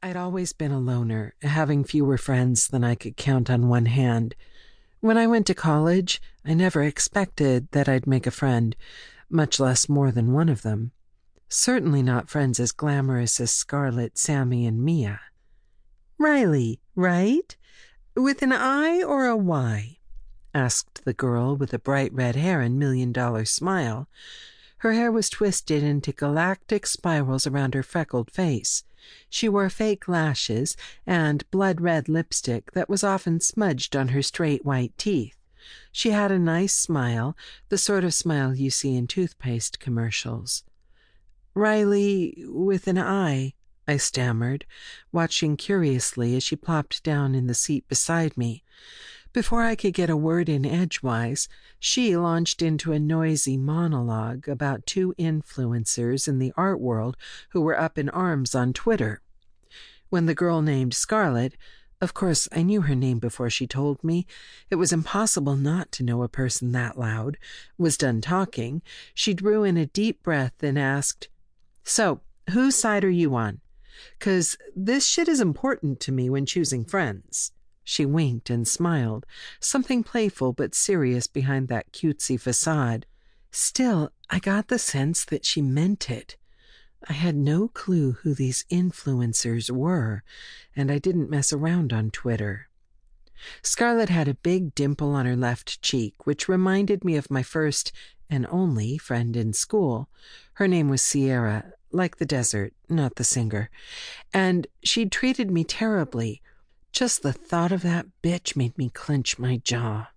I'd always been a loner, having fewer friends than I could count on one hand. When I went to college, I never expected that I'd make a friend, much less more than one of them. Certainly not friends as glamorous as Scarlett, Sammy, and Mia. "Riley, right? With an I or a Y?" asked the girl with the bright red hair and million-dollar smile. Her hair was twisted into galactic spirals around her freckled face. She wore fake lashes and blood-red lipstick that was often smudged on her straight white teeth. She had a nice smile, the sort of smile you see in toothpaste commercials. "Riley with an I," I stammered, watching curiously as she plopped down in the seat beside me. Before I could get a word in edgewise, she launched into a noisy monologue about two influencers in the art world who were up in arms on Twitter. When the girl named Scarlett, of course I knew her name before she told me, it was impossible not to know a person that loud, was done talking, she drew in a deep breath and asked, "So, whose side are you on? 'Cause this shit is important to me when choosing friends." She winked and smiled, something playful but serious behind that cutesy facade. Still, I got the sense that she meant it. I had no clue who these influencers were, and I didn't mess around on Twitter. Scarlett had a big dimple on her left cheek, which reminded me of my first and only friend in school. Her name was Sierra, like the desert, not the singer, and she'd treated me terribly. Just the thought of that bitch made me clench my jaw.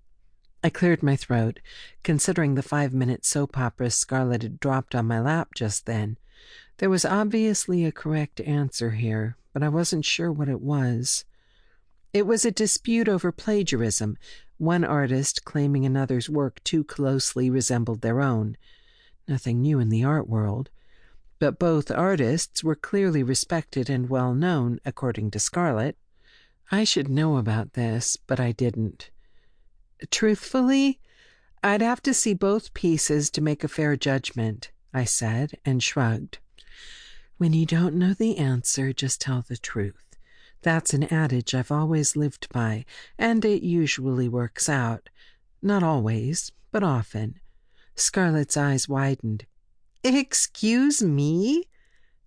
I cleared my throat, considering the 5-minute soap opera Scarlett had dropped on my lap just then. There was obviously a correct answer here, but I wasn't sure what it was. It was a dispute over plagiarism, one artist claiming another's work too closely resembled their own. Nothing new in the art world. But both artists were clearly respected and well known, according to Scarlett. I should know about this, but I didn't. Truthfully, I'd have to see both pieces to make a fair judgment, I said, and shrugged. When you don't know the answer, just tell the truth. That's an adage I've always lived by, and it usually works out. Not always, but often. Scarlett's eyes widened. "Excuse me?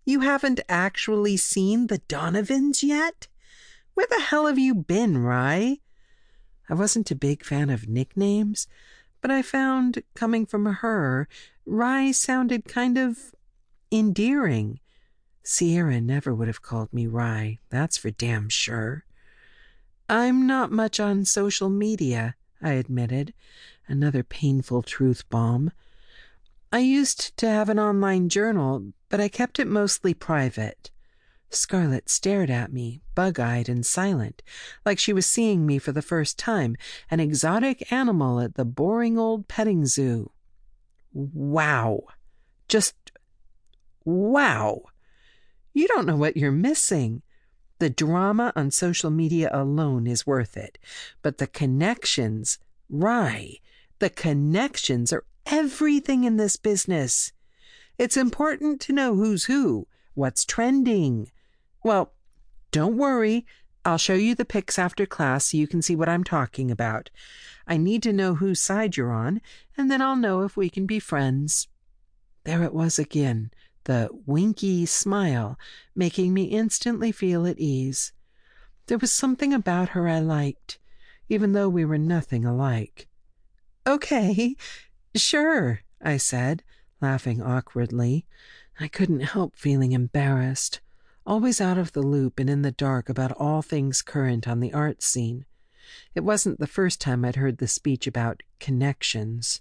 You haven't actually seen the Donovans yet? Where the hell have you been, Rye?" I wasn't a big fan of nicknames, but I found, coming from her, Rye sounded kind of endearing. Sierra never would have called me Rye, that's for damn sure. "I'm not much on social media," I admitted, another painful truth bomb. "I used to have an online journal, but I kept it mostly private." Scarlett stared at me, bug-eyed and silent, like she was seeing me for the first time, an exotic animal at the boring old petting zoo. Wow. Just wow. You don't know what you're missing. The drama on social media alone is worth it, but the connections, Rye, the connections are everything in this business. It's important to know who's who, what's trending. Well, don't worry. I'll show you the pics after class so you can see what I'm talking about. I need to know whose side you're on, and then I'll know if we can be friends." There it was again, the winky smile, making me instantly feel at ease. There was something about her I liked, even though we were nothing alike. "Okay, sure," I said, laughing awkwardly. I couldn't help feeling embarrassed. Always out of the loop and in the dark about all things current on the art scene. It wasn't the first time I'd heard the speech about connections.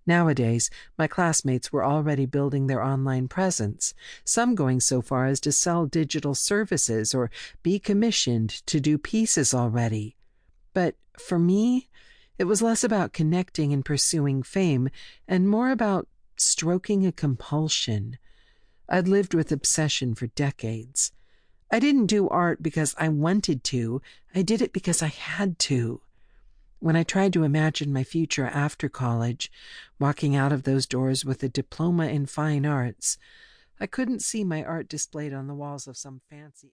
Nowadays, my classmates were already building their online presence, some going so far as to sell digital services or be commissioned to do pieces already. But for me, it was less about connecting and pursuing fame and more about stroking a compulsion. I'd lived with obsession for decades. I didn't do art because I wanted to. I did it because I had to. When I tried to imagine my future after college, walking out of those doors with a diploma in fine arts, I couldn't see my art displayed on the walls of some fancy